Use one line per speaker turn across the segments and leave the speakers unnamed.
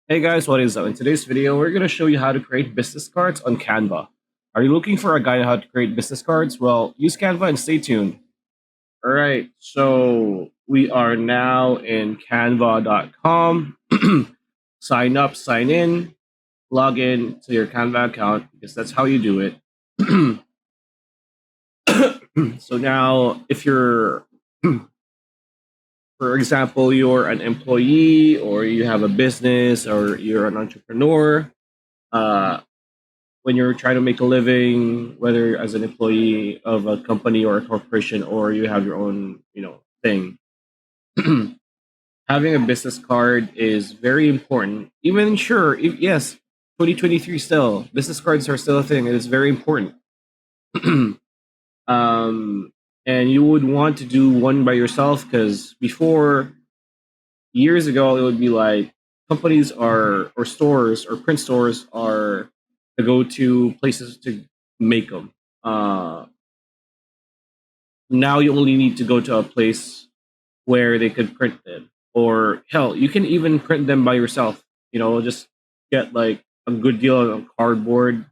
Hey guys, what is up? In today's video, we're going to show you how to create business cards on Canva. Are you looking for a guide on how to create business cards? Well, use Canva and stay tuned. All right, so we are now in canva.com. Sign up, sign in, log in to your Canva account because that's how you do it. So now, if you're, for example, you're an employee or you have a business or you're an entrepreneur, uh, when you're trying to make a living, whether as an employee of a company or a corporation, or you have your own, thing. Having a business card is very important. Even sure, yes, 2023 still business cards are still a thing. It is very important. um, and you would want to do one by yourself because before years ago, it would be like companies are or stores or print stores are the go-to places to make them. Now you only need to go to a place where they could print them, or hell, you can even print them by yourself. Just get like a good deal on cardboard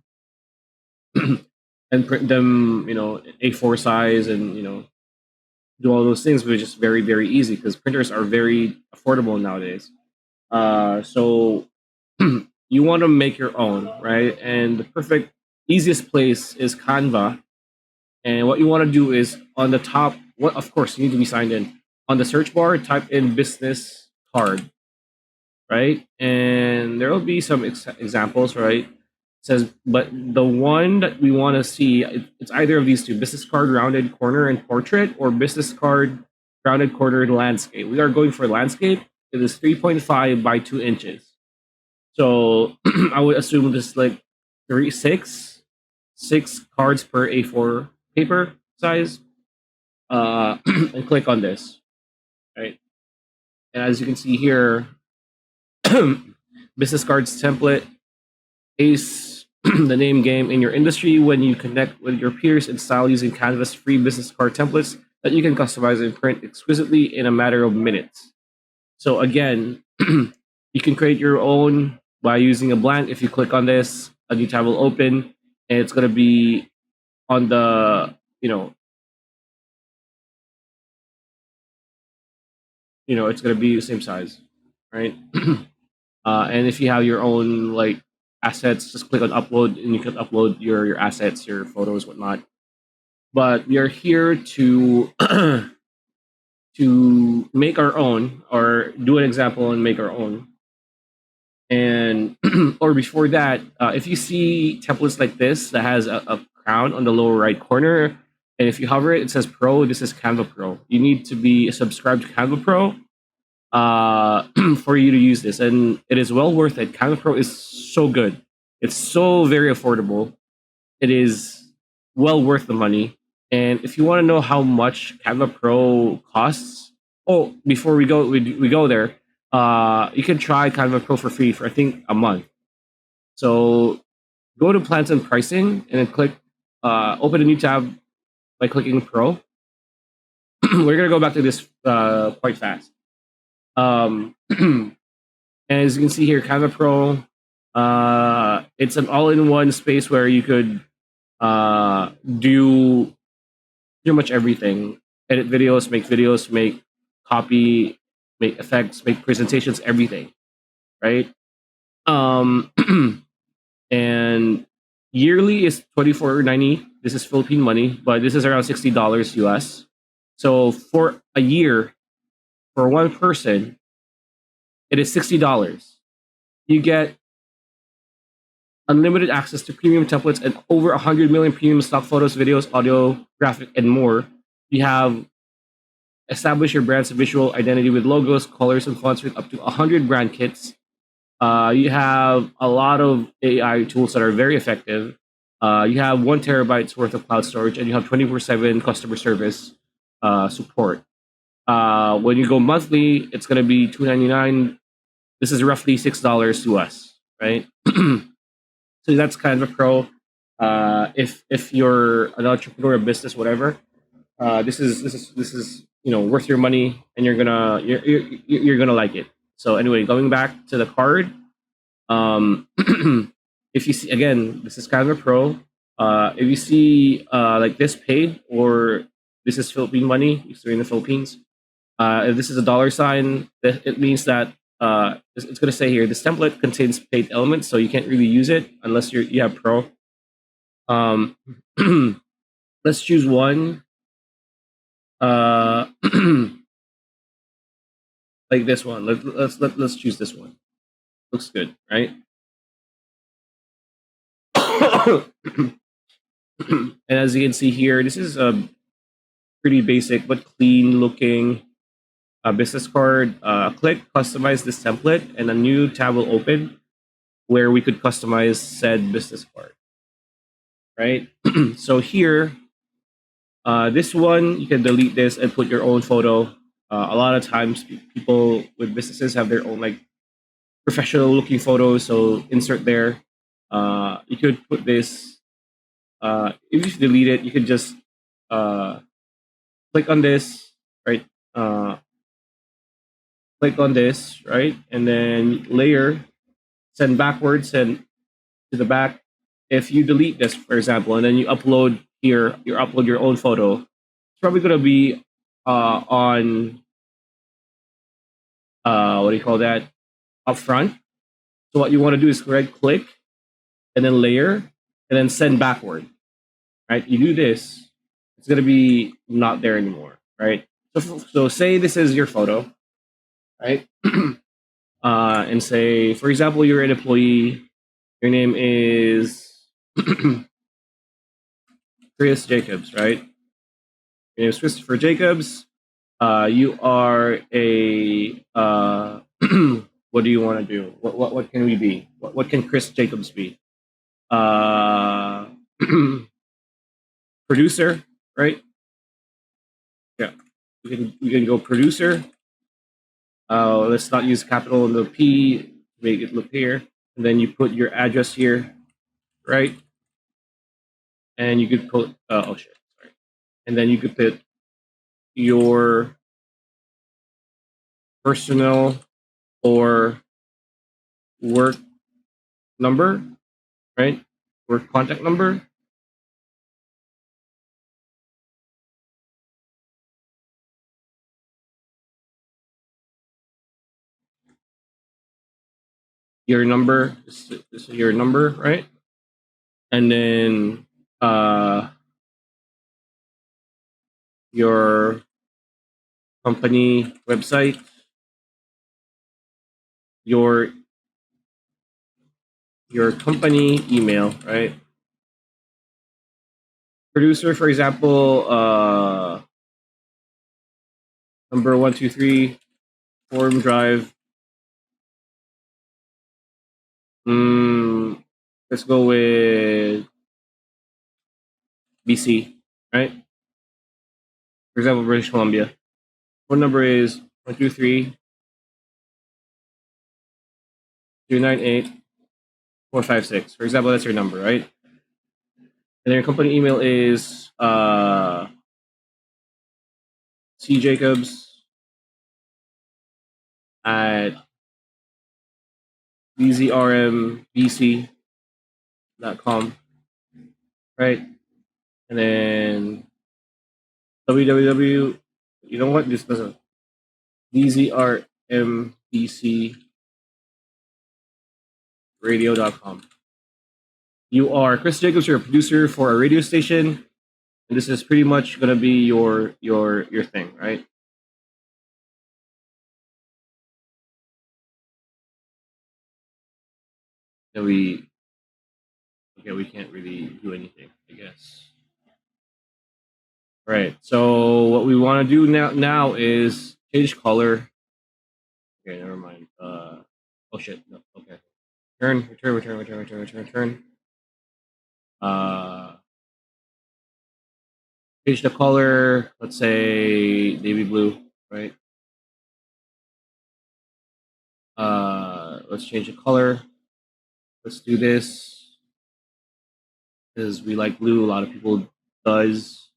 and print them, A4 size, and do all those things, which is very very easy because printers are very affordable nowadays. So you want to make your own, right? And the perfect easiest place is Canva. And what you want to do is on the top, what of course you need to be signed in. On the search bar, type in business card, right? And there will be some examples, right? It says, but the one that we want to see, it's either of these two: business card rounded corner and portrait, or business card rounded corner and landscape. We are going for landscape. It is 3.5 by 2 inches. So I would assume this like three, six cards per A4 paper size. And click on this, right? And as you can see here, business cards template, ace, the name game in your industry when you connect with your peers in style using Canva's free business card templates that you can customize and print exquisitely in a matter of minutes. So again, you can create your own by using a blank. If you click on this, a new tab will open, and it's going to be on the it's going to be the same size, right? And if you have your own like assets, just click on upload, and you can upload your assets, your photos, whatnot. But we are here to to make our own, or do an example and make our own. And or before that, if you see templates like this that has a crown on the lower right corner, and if you hover it, it says Pro. This is Canva Pro. You need to be subscribed to Canva Pro for you to use this, and it is well worth it. Canva Pro is so good. It's so very affordable. It is well worth the money. And if you want to know how much Canva Pro costs, oh, before we go there, you can try Canva Pro for free for I think a month. So go to plans and pricing, and then click open a new tab by clicking Pro. We're gonna go back to this quite fast. And as you can see here, Canva Pro, it's an all-in-one space where you could do pretty much everything: edit videos, make copy, make effects, make presentations, everything, right? Um, and yearly is 24.90. This is Philippine money, but this is around $60 US. So for a year, for one person, it is $60. You get unlimited access to premium templates and over 100 million premium stock photos, videos, audio, graphic, and more. You have establish your brand's visual identity with logos, colors, and fonts with up to 100 brand kits. You have a lot of AI tools that are very effective. You have 1 terabytes worth of cloud storage, and you have 24/7 customer service support. When you go monthly, it's going to be $299. This is roughly $6 US, right? So that's kind of a pro. If you're an entrepreneur, a business, whatever, this is worth your money, and you're gonna like it. So anyway, going back to the card, If you see, again, this is Canva Pro. If you see like this paid or this is Philippine money, if you're in the Philippines, if this is a dollar sign, it means that it's going to say here this template contains paid elements, so you can't really use it unless you have Pro. Um, let's choose one. Uh, like this one. Let's choose this one. Looks good, right? And as you can see here, this is a pretty basic but clean looking business card. Click customize this template, and a new tab will open where we could customize said business card. Right. So here, this one you can delete this and put your own photo. A lot of times, people with businesses have their own like professional looking photos, so insert there. You could put this. If you delete it, you could just uh, click on this, right? Uh, click on this, right? And then layer, send backwards and to the back. If you delete this, for example, and then you upload here, you upload your own photo, it's probably going to be on, what do you call that, up front. So what you want to do is right click and then layer and then send backward, right? You do this, it's going to be not there anymore, right? So say this is your photo, right? And say, for example, you're an employee. Your name is Chris Jacobs, right? Your name is Christopher Jacobs. You are a what do you want to do? What can we be? What can Chris Jacobs be? Uh, producer, right? Yeah, we can go producer. Let's not use capital in the P to make it look here. And then you put your address here, right? And you could put oh shit, sorry. And then you could put your personal or work number, right? Work contact number. Your number, this is your number, right? And then your company website, your company email, right? Producer, for example, number 123 Forum Drive. Let's go with BC, right? For example, British Columbia. Phone number is 123 298 456. For example, that's your number, right? And then your company email is cjacobs at bzrmbc.com, right? And then www, you know what? This doesn't. bzrmbcradio.com. You are Chris Jacobs. You're a producer for a radio station, and this is pretty much gonna be your thing, right? And we can't really do anything, I guess. Right. So what we want to do now is change color. Okay, never mind. Oh shit. No. Okay. Return. Uh, change the color. Let's say navy blue. Right. Let's change the color. Let's do this because we like blue. A lot of people does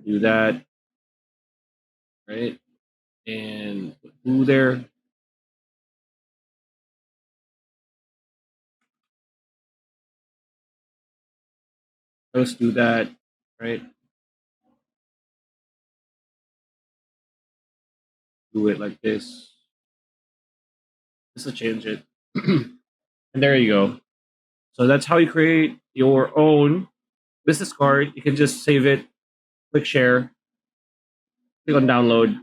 do that. Right. And put blue there. let's do that, right? Do it like this. Just to change it. And there you go. So that's how you create your own business card. You can just save it, click share, click on download,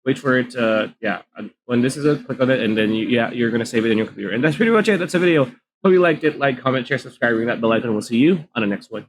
wait for it. Yeah, and when this is a click on it, and then you're gonna save it in your computer. And that's pretty much it. That's the video. Hope you liked it. Like, comment, share, subscribe, ring that bell icon. We'll see you on the next one.